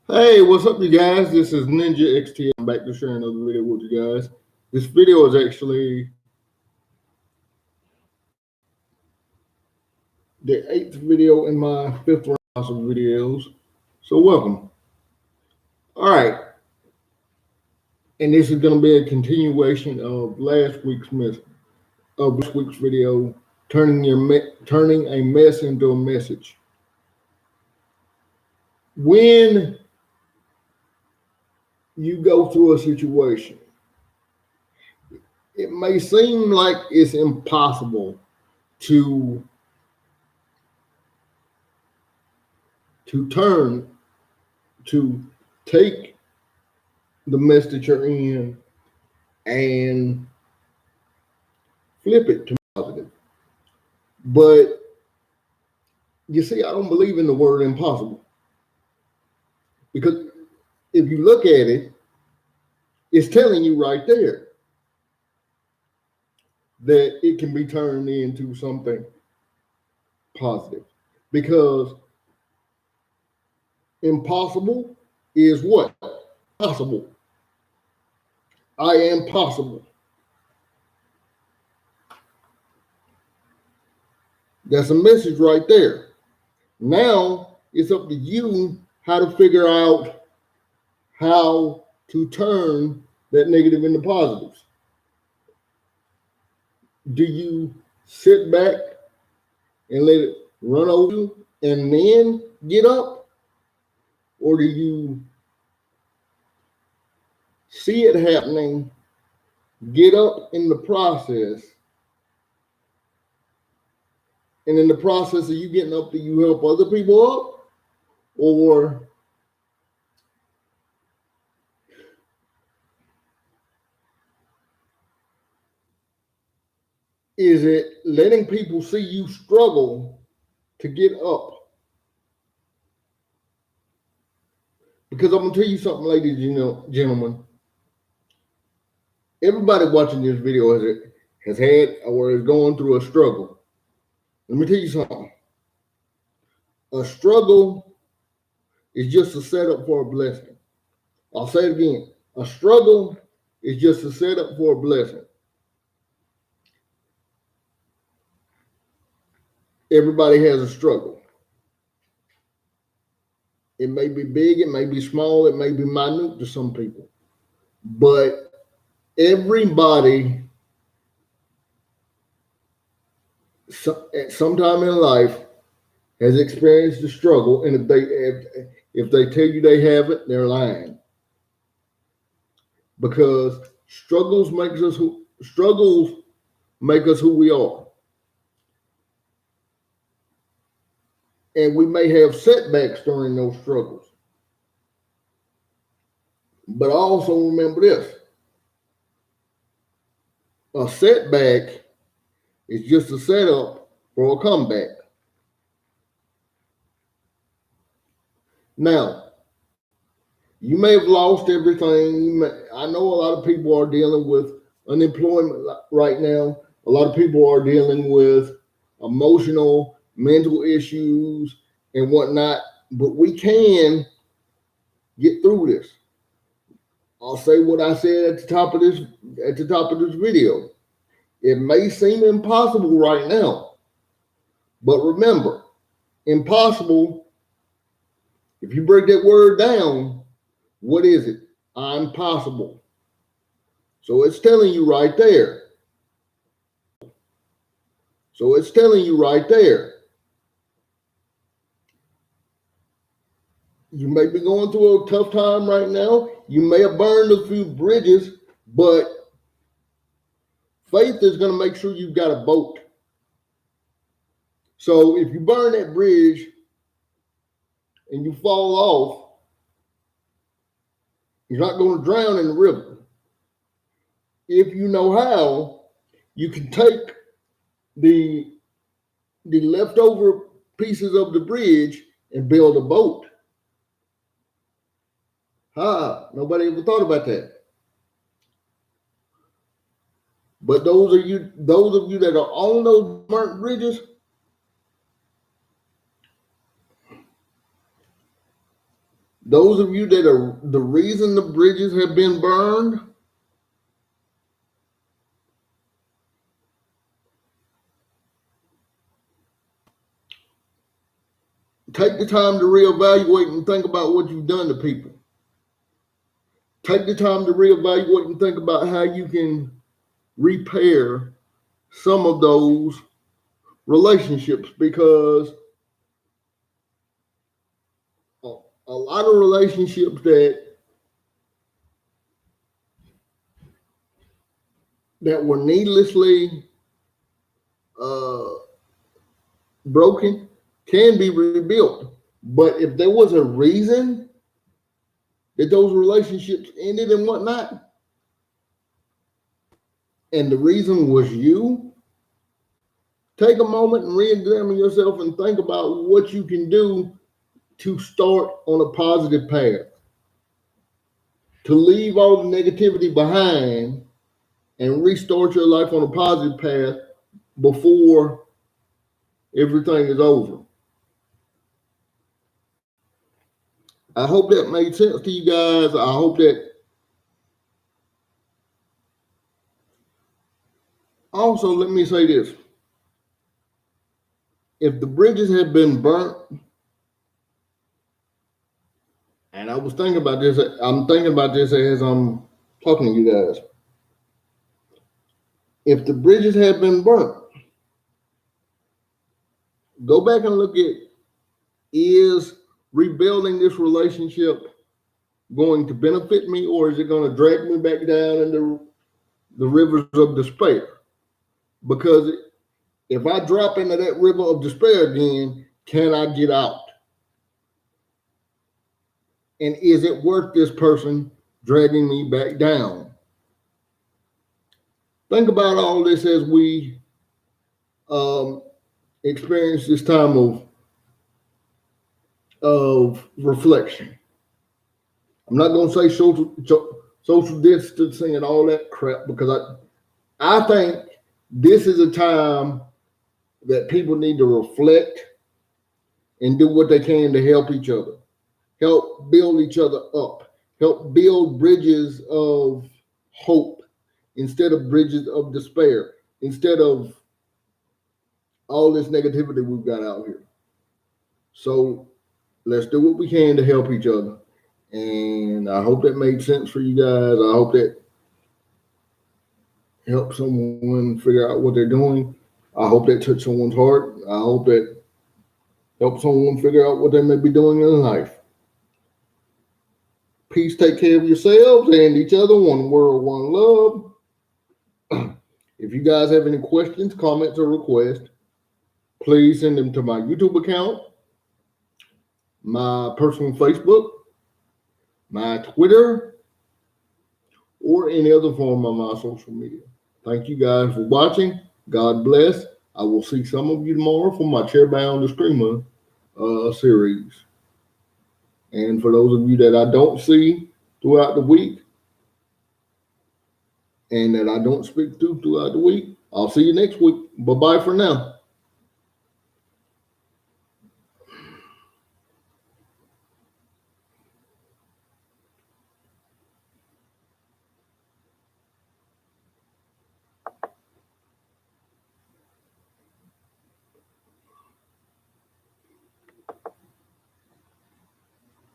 Hey, what's up, you guys? This is Ninjaxtx. I'm back to share another video with you guys. This video is actually the eighth video in my fifth round of videos. So, welcome. All right, and this is going to be a continuation of last week's video, turning a mess into a message. When you go through a situation, it may seem like it's impossible to turn to take the mess that you're in and flip it to positive. But you see, I don't believe in the word impossible because if you look at it, it's telling you right there that it can be turned into something positive. Because impossible is what? Possible. I am possible. That's a message right there. Now it's up to you how to figure out how to turn that negative into positives. Do you sit back and let it run over you and then get up? Or do you see it happening, get up in the process, and in the process of you getting up, do you help other people up? Or is it letting people see you struggle to get up? Because I'm going to tell you something, ladies and gentlemen. Everybody watching this video has had or is going through a struggle. Let me tell you something. A struggle is just a setup for a blessing. I'll say it again. A struggle is just a setup for a blessing. Everybody has a struggle. It may be big, it may be small, it may be minute to some people. But everybody at some time in life has experienced the struggle, and if they tell you they haven't, they're lying. Because struggles make us who we are. And we may have setbacks during those struggles. But also remember this. A setback is just a setup for a comeback. Now, you may have lost everything. I know a lot of people are dealing with unemployment right now. A lot of people are dealing with emotional, mental issues and whatnot. But we can get through this. I'll say what I said at the top of this video. It may seem impossible right now, but remember, impossible, if you break that word down, what is it? I'm possible. So it's telling you right there. You may be going through a tough time right now. You may have burned a few bridges, but faith is going to make sure you've got a boat. So if you burn that bridge and you fall off, you're not going to drown in the river. If you know how, you can take the leftover pieces of the bridge and build a boat. Nobody ever thought about that. But those of you that are on those burnt bridges, Those of you that are the reason the bridges have been burned, take the time to reevaluate and think about what you've done to people. Take the time to reevaluate and think about how you can repair some of those relationships, because a lot of relationships that were needlessly uh, broken can be rebuilt. But if there was a reason that those relationships ended and whatnot, and the reason was you, take a moment and re-examine yourself and think about what you can do to start on a positive path, to leave all the negativity behind and restart your life on a positive path before everything is over. I hope that made sense to you guys. I hope that also, let me say this. If the bridges had been burnt, and I was thinking about this, I'm thinking about this as I'm talking to you guys. If the bridges had been burnt, go back and look at, is rebuilding this relationship going to benefit me, or is it going to drag me back down into the rivers of despair? Because if I drop into that river of despair again, can I get out? And is it worth this person dragging me back down? Think about all this as we experience this time of reflection. I'm not going to say social distancing and all that crap, because I think this is a time that people need to reflect and do what they can to help each other, help build each other up, help build bridges of hope instead of bridges of despair, instead of all this negativity we've got out here. So let's do what we can to help each other. And I hope that made sense for you guys. I hope that helped someone figure out what they're doing. I hope that touched someone's heart. I hope that helped someone figure out what they may be doing in life. Peace, take care of yourselves and each other. One world, one love. If you guys have any questions, comments, or requests, please send them to my YouTube account, my personal Facebook, my Twitter, or any other form of my social media. Thank you guys for watching. God bless. I will see some of you tomorrow for my Chairbound the Screamer series. And for those of you that I don't see throughout the week and that I don't speak to throughout the week, I'll see you next week. Bye-bye for now.